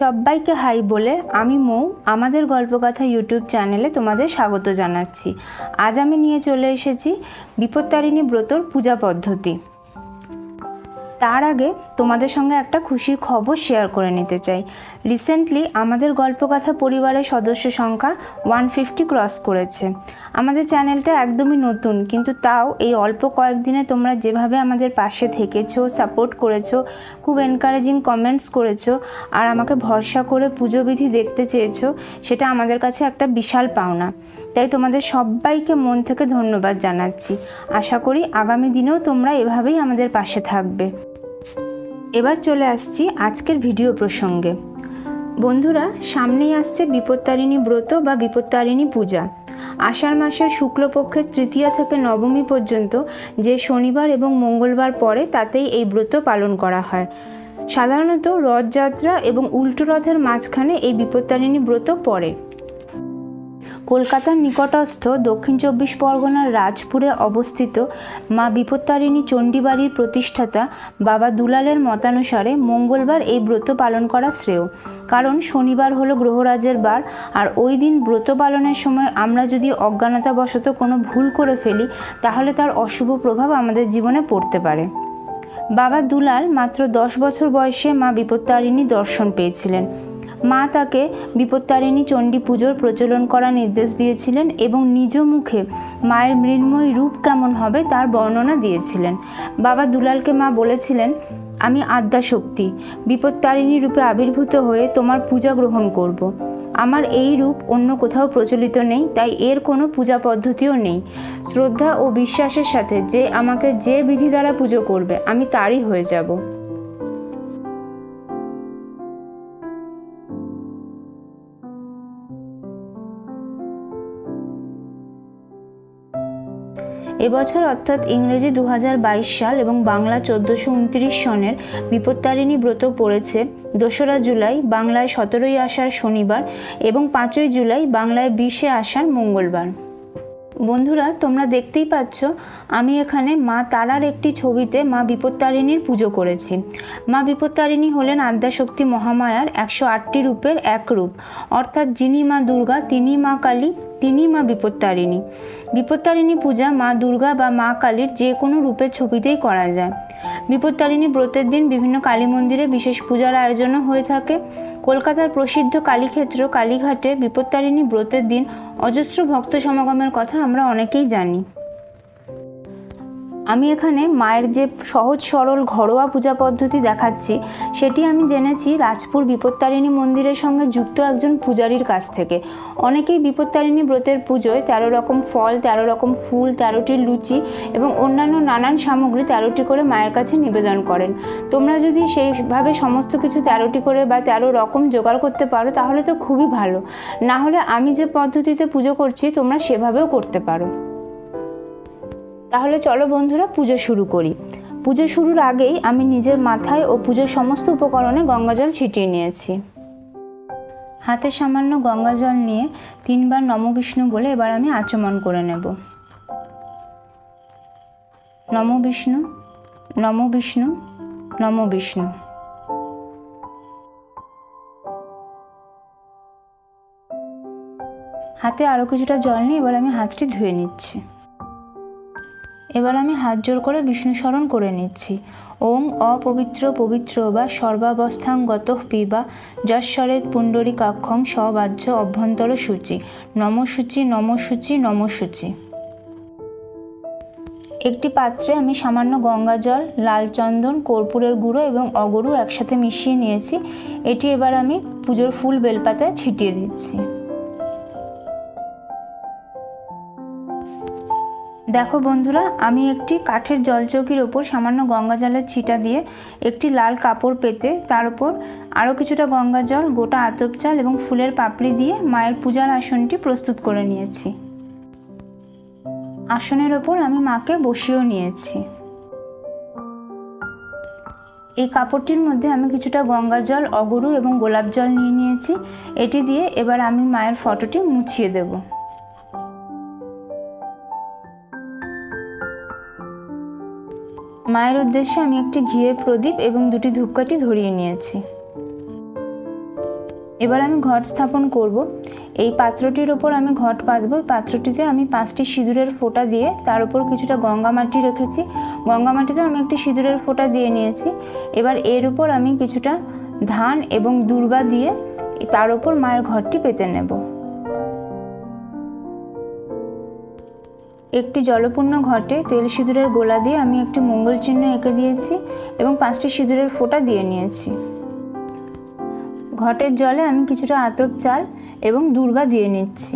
সবাইকে হাই বলে আমি মৌ আমাদের গল্পকথা ইউটিউব চ্যানেলে তোমাদের স্বাগত জানাচ্ছি। আজ আমি নিয়ে চলে এসেছি বিপত্তারিণী ব্রতর পূজা পদ্ধতি। তার আগে তোমাদের সঙ্গে একটা খুশির খবর শেয়ার করে নিতে চাই। রিসেন্টলি আমাদের গল্পকথা পরিবারের সদস্য সংখ্যা 150 ক্রস করেছে। আমাদের চ্যানেলটা একদমই নতুন, কিন্তু তাও এই অল্প কয়েকদিনে তোমরা যেভাবে আমাদের পাশে থেকেছো, সাপোর্ট করেছো, খুব এনকারেজিং কমেন্টস করেছো আর আমাকে ভরসা করে পুজো বিধি দেখতে চেয়েছো, সেটা আমাদের কাছে একটা বিশাল পাওনা। তাই তোমাদের সবাইকে মন থেকে ধন্যবাদ জানাচ্ছি। আশা করি আগামী দিনেও তোমরা এভাবেই আমাদের পাশে থাকবে। এবার চলে আসছি আজকের ভিডিও প্রসঙ্গে। বন্ধুরা, সামনেই আসছে বিপত্তারিণী ব্রত বা বিপত্তারিণী পূজা। আষাঢ় মাসের শুক্লপক্ষের তৃতীয়া থেকে নবমী পর্যন্ত যে শনিবার এবং মঙ্গলবার পড়ে তাতেই এই ব্রত পালন করা হয়। সাধারণত রথযাত্রা এবং উল্টো রথের মাঝখানে এই বিপত্তারিণী ব্রত পড়ে। কলকাতার নিকটস্থ দক্ষিণ 24 পরগনার রাজপুরে অবস্থিত মা বিপত্তারিণী চণ্ডীবাড়ির প্রতিষ্ঠাতা বাবা দুলালের মতানুসারে মঙ্গলবার এই ব্রত পালন করা শ্রেয়, কারণ শনিবার হলো গ্রহরাজের বার, আর ওই দিন ব্রত পালনের সময় আমরা যদি অজ্ঞানতাবশত কোনো ভুল করে ফেলি তাহলে তার অশুভ প্রভাব আমাদের জীবনে পড়তে পারে। বাবা দুলাল মাত্র 10 বছর বয়সে মা বিপত্তারিণী দর্শন পেয়েছিলেন। মা তাকে বিপত্তারিণী চণ্ডী পুজোর প্রচলন করার নির্দেশ দিয়েছিলেন এবং নিজ মুখে মায়ের মৃন্ময়ী রূপ কেমন হবে তার বর্ণনা দিয়েছিলেন। বাবা দুলালকে মা বলেছিলেন, আমি আদ্যাশক্তি বিপত্তারিণী রূপে আবির্ভূত হয়ে তোমার পূজা গ্রহণ করব। আমার এই রূপ অন্য কোথাও প্রচলিত নেই, তাই এর কোনো পূজা পদ্ধতিও নেই। শ্রদ্ধা ও বিশ্বাসের সাথে যে আমাকে যে বিধি দ্বারা পুজো করবে আমি তারই হয়ে যাব। এবছর অর্থাৎ ইংরেজি 2022 সাল এবং বাংলা 1429 সনের বিপত্তারিণী ব্রত পড়েছে 2রা জুলাই বাংলায় 17ই আষাঢ় শনিবার এবং 5ই জুলাই বাংলায় 20শে আষাঢ় মঙ্গলবার। বন্ধুরা, তোমরা দেখতেই পাচ্ছ আমি এখানে মা তারার একটি ছবিতে মা বিপত্তারিণীর পুজো করেছি। মা বিপত্তারিণী হলেন আদ্যাশক্তি মহামায়ার 108টি রূপের এক রূপ, অর্থাৎ যিনি মা দুর্গা তিনি মা কালী, তিনি মা বিপত্তারিণী। বিপত্তারিণী পূজা মা দুর্গা বা মা কালীর যে কোনো রূপের ছবিতেই করা যায়। বিপত্তারিণী ব্রতের দিন বিভিন্ন কালী মন্দিরে বিশেষ পূজার আয়োজনও হয়ে থাকে। কলকাতার প্রসিদ্ধ কালীক্ষেত্র কালীঘাটে বিপত্তারিণী ব্রতের দিন অজস্র ভক্ত সমাগমের কথা আমরা অনেকেই জানি। আমি এখানে মায়ের যে সহজ সরল ঘরোয়া পূজা পদ্ধতি দেখাচ্ছি সেটি আমি জেনেছি রাজপুর বিপত্তারিণী মন্দিরের সঙ্গে যুক্ত একজন পূজারীর কাছ থেকে। অনেকেই বিপত্তারিণী ব্রতের পুজোয় 13 রকম ফল, 13 রকম ফুল, 13টি লুচি এবং অন্যান্য নানান সামগ্রী 13টি করে মায়ের কাছে নিবেদন করেন। তোমরা যদি সেইভাবে সমস্ত কিছু 13টি করে বা 13 রকম জোগাড় করতে পারো তাহলে তো খুবই ভালো, না হলে আমি যে পদ্ধতিতে পুজো করছি তোমরা সেভাবেও করতে পারো। তাহলে চলো বন্ধুরা পুজো শুরু করি। পুজো শুরুর আগেই আমি নিজের মাথায় ও পুজোর সমস্ত উপকরণে গঙ্গাজল ছিটিয়ে নিয়েছি। হাতে সামান্য গঙ্গাজল নিয়ে 3 বার নমো বিষ্ণু বলে এবার আমি আচমন করে নেব। নমো বিষ্ণু, নমো বিষ্ণু, নমো বিষ্ণু। হাতে আরও কিছুটা জল নিয়ে এবার আমি হাতটি ধুয়ে নিচ্ছি। এবার আমি হাত জোর করে বিষ্ণু স্মরণ করে নিচ্ছি। ওম অপবিত্র পবিত্র বা সর্বাবস্থাং গতঃ পিবা যশ্বরেত পুণ্ডরীকাক্ষং সবাহ্য অভ্যন্তর সূচি নমঃসূচি নমঃসূচি নমঃসূচি। একটি পাত্রে আমি সামান্য গঙ্গা জল, লাল চন্দন, কর্পূরের গুঁড়ো এবং অগরু একসাথে মিশিয়ে নিয়েছি। এটি এবার আমি পুজোর ফুল বেলপাতায় ছিটিয়ে দিচ্ছি। দেখো বন্ধুরা, আমি একটি কাঠের জলচৌকির ওপর সামান্য গঙ্গা জলের ছিটা দিয়ে একটি লাল কাপড় পেতে তার উপর আরও কিছুটা গঙ্গা জল, গোটা আতপ চাল এবং ফুলের পাপড়ি দিয়ে মায়ের পূজার আসনটি প্রস্তুত করে নিয়েছি। আসনের ওপর আমি মাকে বসিয়েও নিয়েছি। এই কাপড়টির মধ্যে আমি কিছুটা গঙ্গা জল, অগরু এবং গোলাপ জল নিয়ে নিয়েছি। এটি দিয়ে এবার আমি মায়ের ফটোটি মুছিয়ে দেব। মায়ের উদ্দেশ্যে আমি একটি ঘিয়ের প্রদীপ এবং দুটি ধূপকাঠি ধরিয়ে নিয়েছি। এবার আমি ঘট স্থাপন করব। এই পাত্রটির ওপর আমি ঘট পাতব। পাত্রটিতে আমি 5টি সিঁদুরের ফোঁটা দিয়ে তার উপর কিছুটা গঙ্গা মাটি রেখেছি। গঙ্গা মাটিতেও আমি একটি সিঁদুরের ফোঁটা দিয়ে নিয়েছি। এবার এর উপর আমি কিছুটা ধান এবং দূর্বা দিয়ে তার উপর মায়ের ঘটটি পেতে নেব। একটি জলপূর্ণ ঘটে তেল সিঁদুরের গোলা দিয়ে আমি একটি মঙ্গল চিহ্ন এঁকে দিয়েছি এবং 5টি সিঁদুরের ফোঁটা দিয়ে নিয়েছি। ঘটের জলে আমি কিছুটা আতপ চাল এবং দূর্বা দিয়ে নিচ্ছি।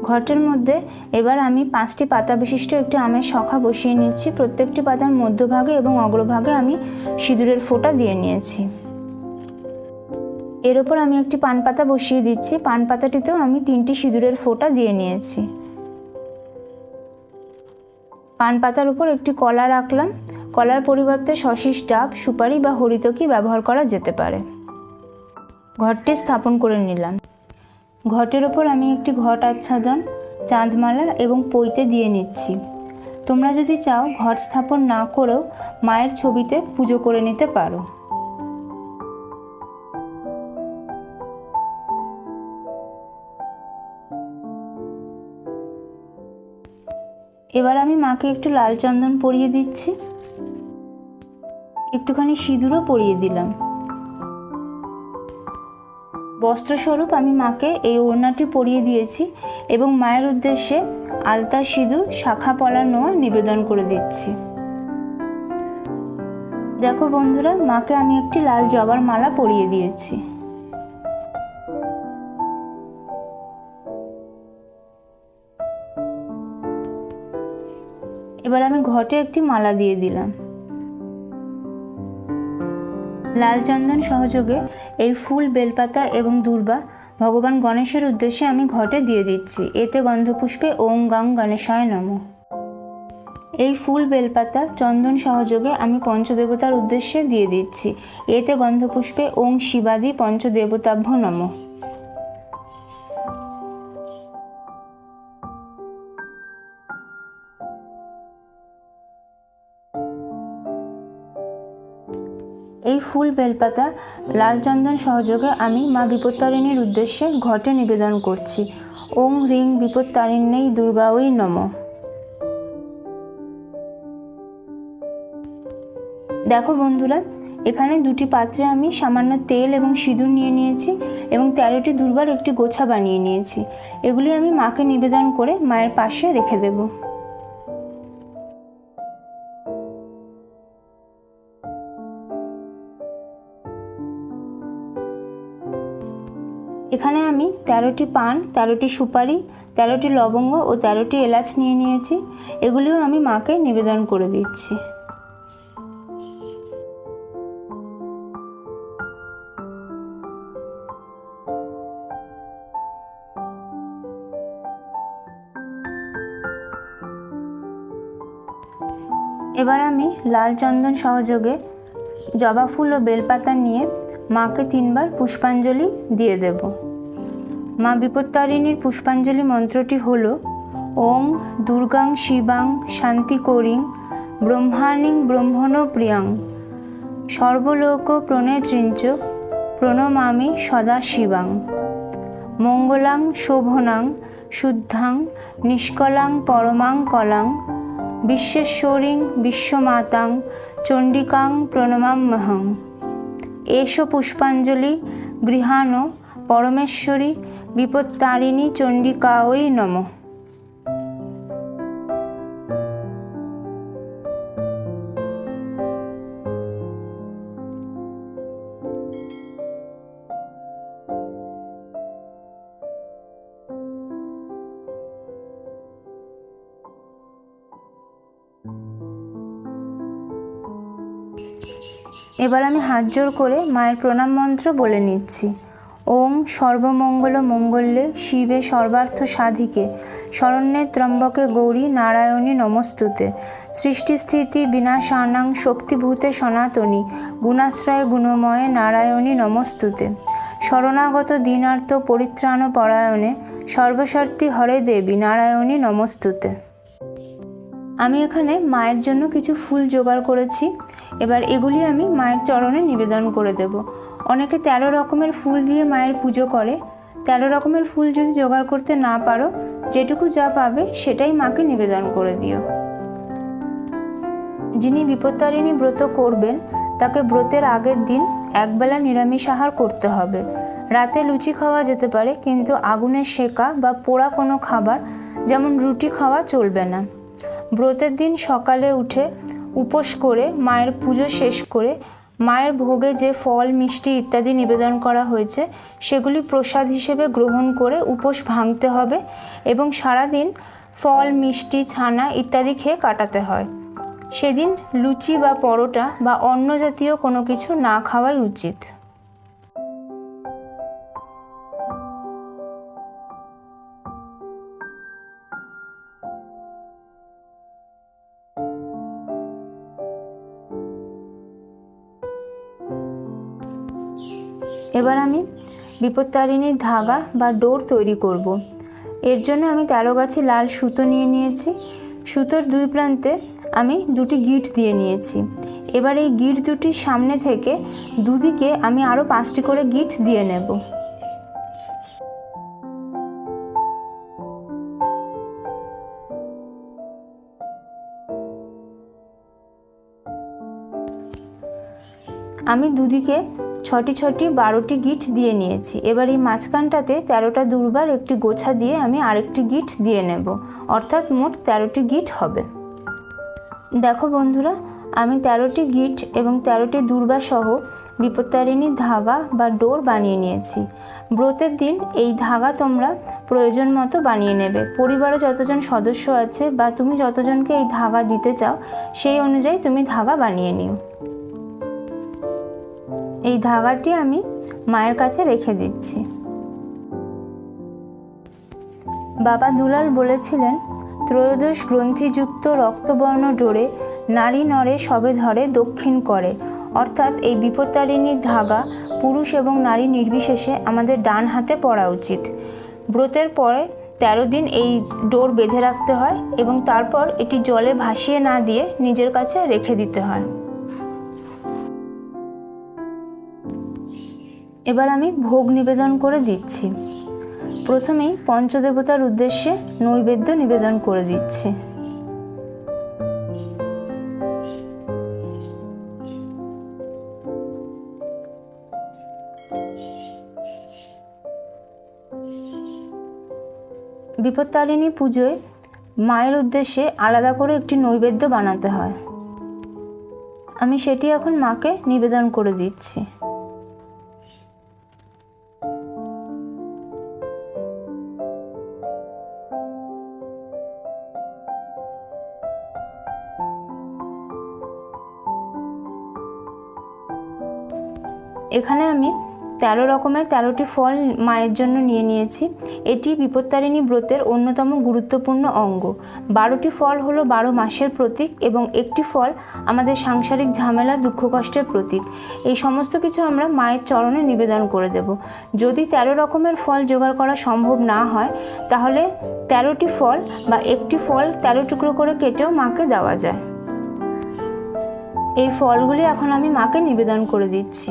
ঘটের মধ্যে এবার আমি 5টি পাতা বিশিষ্ট একটি আমের শখা বসিয়ে নিচ্ছি। প্রত্যেকটি পাতার মধ্যভাগে এবং অগ্রভাগে আমি সিঁদুরের ফোঁটা দিয়ে নিয়েছি। এর ওপর আমি একটি পান পাতা বসিয়ে দিচ্ছি। পান পাতাটিতেও আমি 3টি সিঁদুরের ফোঁটা দিয়ে নিয়েছি। পান পাতার উপর একটি কলা রাখলাম। কলার পরিবর্তে শশীষ ডাব, সুপারি বা হরিতকি ব্যবহার করা যেতে পারে। ঘটটি স্থাপন করে নিলাম। ঘটের ওপর আমি একটি ঘট আচ্ছাদন, চাঁদমালা এবং পৈতে দিয়ে নিচ্ছি। তোমরা যদি চাও ঘট স্থাপন না করেও মায়ের ছবিতে পুজো করে নিতে পারো। এবার আমি মাকে একটু লাল চন্দন পরিয়ে দিচ্ছি। একটুখানি সিঁদুরও পরিয়ে দিলাম। বস্ত্রস্বরূপ আমি মাকে এই ওড়নাটি পরিয়ে দিয়েছি এবং মায়ের উদ্দেশ্যে আলতা, সিঁদুর, শাখা পলা নোয়া নিবেদন করে দিচ্ছি। দেখো বন্ধুরা, মাকে আমি একটি লাল জবার মালা পরিয়ে দিয়েছি। এবার আমি ঘটে একটি মালা দিয়ে দিলাম। লাল চন্দন সহযোগে এই ফুল, বেলপাতা এবং দূর্বা ভগবান গণেশের উদ্দেশ্যে আমি ঘটে দিয়ে দিচ্ছি। এতে গন্ধপুষ্পে ওং গাং গণেশায় নমঃ। এই ফুল, বেলপাতা, চন্দন সহযোগে আমি পঞ্চদেবতার উদ্দেশ্যে দিয়ে দিচ্ছি। এতে গন্ধপুষ্পে ওং শিবাদি পঞ্চদেবতাভ্য নমঃ। এই ফুল, বেলপাতা, লাল চন্দন সহযোগে আমি মা বিপত্তারিণীর উদ্দেশ্যে ঘটে নিবেদন করছি। ওং হ্রিং বিপত্তারিণ্যৈ দুর্গাঐ নমঃ। দেখো বন্ধুরা, এখানে দুটি পাত্রে আমি সামান্য তেল এবং সিঁদুর নিয়ে নিয়েছি এবং 13টি দূর্বার একটি গোছা বানিয়ে নিয়েছি। এগুলি আমি মাকে নিবেদন করে মায়ের পাশে রেখে দেব। এখানে আমি 13টি পান, 13টি সুপারি, 13টি লবঙ্গ ও 13টি এলাচ নিয়ে নিয়েছি। এগুলিও আমি মাকে নিবেদন করে দিচ্ছি। এবার আমি লাল চন্দন সহযোগে জবা ফুল ও বেলপাতা নিয়ে মাকে 3বার পুষ্পাঞ্জলি দিয়ে দেব। মা বিপত্তারিণীর পুষ্পাঞ্জলি মন্ত্রটি হল ওং দুর্গাং শিবাং শান্তি করিং ব্রহ্মাণিং ব্রহ্মণ প্রিয়াং সর্বলোক প্রণেত্রিঞ্চ প্রণমামি সদা শিবাং মঙ্গলাং শোভনাং শুদ্ধাং নিষ্কলাং পরমাং কলাং বিশ্বেশ্বরীং বিশ্বমাতাং চণ্ডিকাং প্রণমাম্যহং। এষ পুষ্পাঞ্জলি গৃহাণ পরমেশ্বরী বিপত্তারিণী চণ্ডিকাঐ নমঃ। এবার আমি হাত জোড় করে মায়ের প্রণাম মন্ত্র বলে নিচ্ছি। ওং সর্বমঙ্গল মঙ্গলে শিবে সর্বার্থ সাধিকে শরণ্যে ত্র্যম্বকে গৌরী নারায়ণী নমস্তুতে সৃষ্টিস্থিতি বিনাশানাং শক্তিভূতে সনাতনী গুণাশ্রয় গুণময়ে নারায়ণী নমস্তুতে শরণাগত দীনার্থ পরিত্রাণ পরায়ণে সর্বশর্তি হরে দেবী নারায়ণী নমস্তুতে। আমি এখানে মায়ের জন্য কিছু ফুল জোগাড় করেছি। এবার এগুলি আমি মায়ের চরণে নিবেদন করে দেব। অনেকে 13 রকমের ফুল দিয়ে মায়ের পুজো করে। 13 রকমের ফুল যদি জোগাড় করতে না পারো, যেটুকু যা পাবে সেটাই মাকে নিবেদন করে দিও। যিনি বিপত্তারিণী ব্রত করবেন তাকে ব্রতের আগের দিন একবেলা নিরামিষ আহার করতে হবে। রাতে লুচি খাওয়া যেতে পারে, কিন্তু আগুনে সেকা বা পোড়া কোনো খাবার যেমন রুটি খাওয়া চলবে না। ব্রতের দিন সকালে উঠে উপোস করে মায়ের পুজো শেষ করে মায়ের ভোগে যে ফল মিষ্টি ইত্যাদি নিবেদন করা হয়েছে সেগুলি প্রসাদ হিসেবে গ্রহণ করে উপোস ভাঙতে হবে এবং সারাদিন ফল মিষ্টি ছানা ইত্যাদি খেয়ে কাটাতে হয়। সেদিন লুচি বা পরোটা বা অন্ন জাতীয় কোনো কিছু না খাওয়াই উচিত। এবার আমি বিপত্তারিণীর ধাগা বা ডোর তৈরি করব। এর জন্য আমি 13 গাছি লাল সুতো নিয়ে নিয়েছি। সুতোর দুই প্রান্তে আমি দুটি গিঁট দিয়ে নিয়েছি। এবার এই গিঁট দুটির সামনে থেকে দুদিকে আমি আরও 5টি করে গিঁট দিয়ে নেব। আমি দুদিকে 6টি 6টি 12টি গিঁট দিয়ে নিয়েছি। এবার এই মাঝখানটাতে 13টা দুর্বার একটি গোছা দিয়ে আমি আরেকটি গিঁট দিয়ে নেব, অর্থাৎ মোট 13টি গিঁট হবে। দেখো বন্ধুরা, আমি 13টি গিঁট এবং 13টি দুর্বা সহ বিপত্তারিণীর ধাগা বা ডোর বানিয়ে নিয়েছি। ব্রতের দিন এই ধাগা তোমরা প্রয়োজন মতো বানিয়ে নেবে। পরিবারে যতজন সদস্য আছে বা তুমি যতজনকে এই ধাগা দিতে চাও সেই অনুযায়ী তুমি ধাগা বানিয়ে নিও। এই ধাগাটি আমি মায়ের কাছে রেখে দিচ্ছি। বাবা দুলাল বলেছিলেন, ত্রয়োদশ গ্রন্থিযুক্ত রক্তবর্ণ ডোরে নারী নরে সবে ধরে দক্ষিণ করে। অর্থাৎ এই বিপত্তারিণীর ধাগা পুরুষ এবং নারী নির্বিশেষে আমাদের ডান হাতে পরা উচিত। ব্রতের পরে 13 দিন এই ডোর বেঁধে রাখতে হয় এবং তারপর এটি জলে ভাসিয়ে না দিয়ে নিজের কাছে রেখে দিতে হয়। এবার আমি ভোগ নিবেদন করে দিচ্ছি। প্রথমেই পঞ্চদেবতার উদ্দেশ্যে নৈবেদ্য নিবেদন করে দিচ্ছি। বিপত্তারিণী পুজোয় মায়ের উদ্দেশ্যে আলাদা করে একটি নৈবেদ্য বানাতে হয়। আমি সেটি এখন মাকে নিবেদন করে দিচ্ছি। এখানে আমি 13 রকমের 13টি ফল মায়ের জন্য নিয়ে নিয়েছি। এটি বিপত্তারিণী ব্রতের অন্যতম গুরুত্বপূর্ণ অঙ্গ। 12টি ফল হলো 12 মাসের প্রতীক এবং একটি ফল আমাদের সাংসারিক ঝামেলা দুঃখ কষ্টের প্রতীক। এই সমস্ত কিছু আমরা মায়ের চরণে নিবেদন করে দেব। যদি 13 রকমের ফল জোগাড় করা সম্ভব না হয় তাহলে 13টি ফল বা একটি ফল 13 টুকরো করে কেটেও মাকে দেওয়া যায়। এই ফলগুলি এখন আমি মাকে নিবেদন করে দিচ্ছি।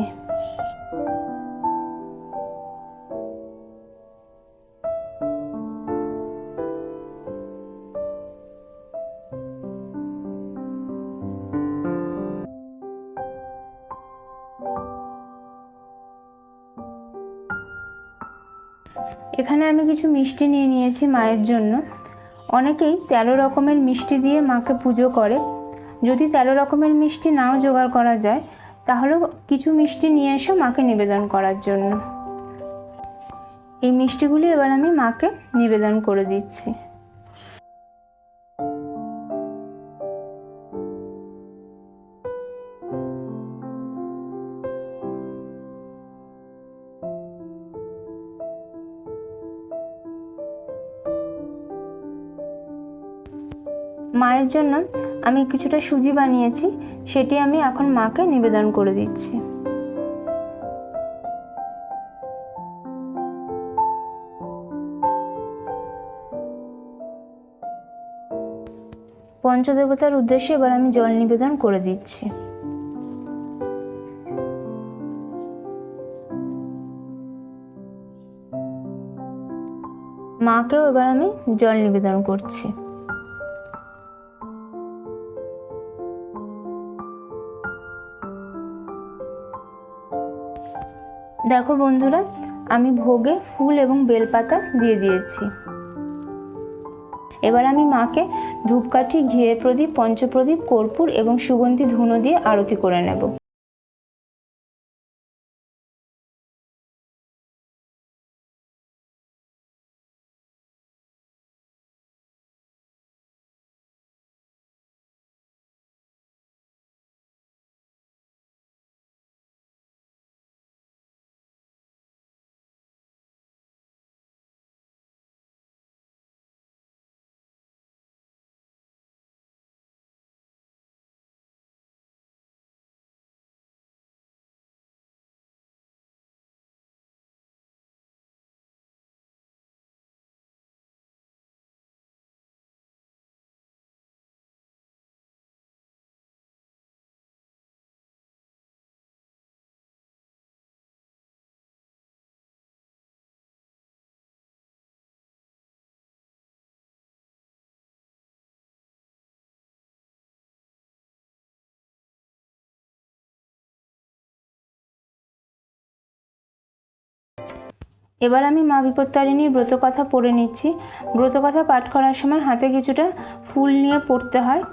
এখানে আমি কিছু মিষ্টি নিয়ে নিয়েছি মায়ের জন্য। অনেকেই 13 রকমের মিষ্টি দিয়ে মাকে পুজো করে। যদি 13 রকমের মিষ্টি নাও জোগাড় করা যায় তাহলেও কিছু মিষ্টি নিয়ে এসো মাকে নিবেদন করার জন্য। এই মিষ্টিগুলি এবার আমি মাকে নিবেদন করে দিচ্ছি। মায়ের জন্য আমি কিছুটা সুজি বানিয়েছি, সেটি আমি এখন মাকে নিবেদন করে দিচ্ছি। পঞ্চদেবতার উদ্দেশ্যে এবার আমি জল নিবেদন করে দিচ্ছি। মাকেও এবার আমি জল নিবেদন করছি। দেখো বন্ধুরা, আমি ভোগে ফুল এবং বেলপাতা দিয়ে দিয়েছি। এবার আমি মাকে ধূপকাঠি, ঘিয়ে প্রদীপ, পঞ্চপ্রদীপ, কর্পূর এবং সুগন্ধি ধুনো দিয়ে আরতি করে নেব। এবার আমি মা বিপত্তারিণীর ব্রতকথা পড়ে নিচ্ছি। ব্রতকথা পাঠ করার সময় হাতে কিছুটা ফুল নিয়ে পড়তে হয়।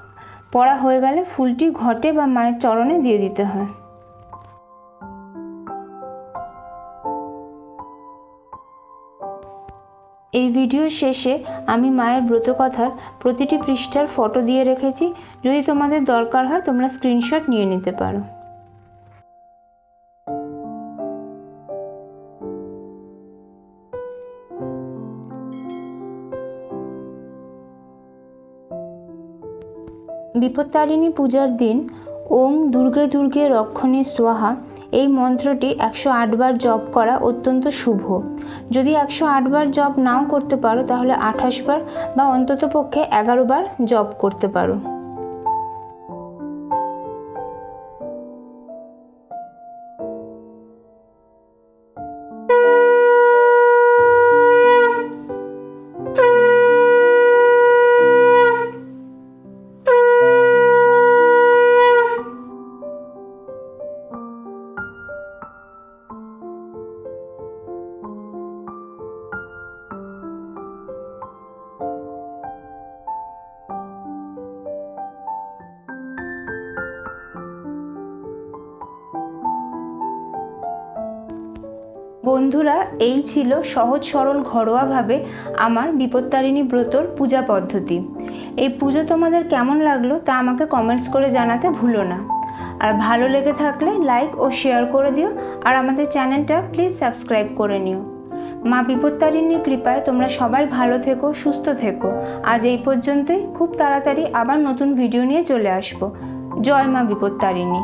পড়া হয়ে গেলে ফুলটি ঘটে বা মায়ের চরণে দিয়ে দিতে হয়। এই ভিডিওর শেষে আমি মায়ের ব্রতকথার প্রতিটি পৃষ্ঠার ফটো দিয়ে রেখেছি। যদি তোমাদের দরকার হয় তোমরা স্ক্রিনশট নিয়ে নিতে পারো। বিপত্তারিণী পূজার দিন ওম দুর্গে দুর্গে রক্ষণী স্বাহা এই মন্ত্রটি 108 বার জপ করা অত্যন্ত শুভ। যদি 108 বার জপ নাও করতে পারো তাহলে 28 বার বা অন্ততপক্ষে 11 বার জপ করতে পারো। বন্ধুরা, এই ছিল সহজ সরল ঘরোয়াভাবে আমার বিপত্তারিণী ব্রতর পূজা পদ্ধতি। এই পুজো তোমাদের কেমন লাগলো তা আমাকে কমেন্টস করে জানাতে ভুলো না। আর ভালো লেগে থাকলে লাইক ও শেয়ার করে দিও। আর আমাদের চ্যানেলটা প্লিজ সাবস্ক্রাইব করে নিও। মা বিপত্তারিণীর কৃপায় তোমরা সবাই ভালো থেকো, সুস্থ থেকো। আজ এই পর্যন্তই। খুব তাড়াতাড়ি আবার নতুন ভিডিও নিয়ে চলে আসবো। জয় মা বিপত্তারিণী।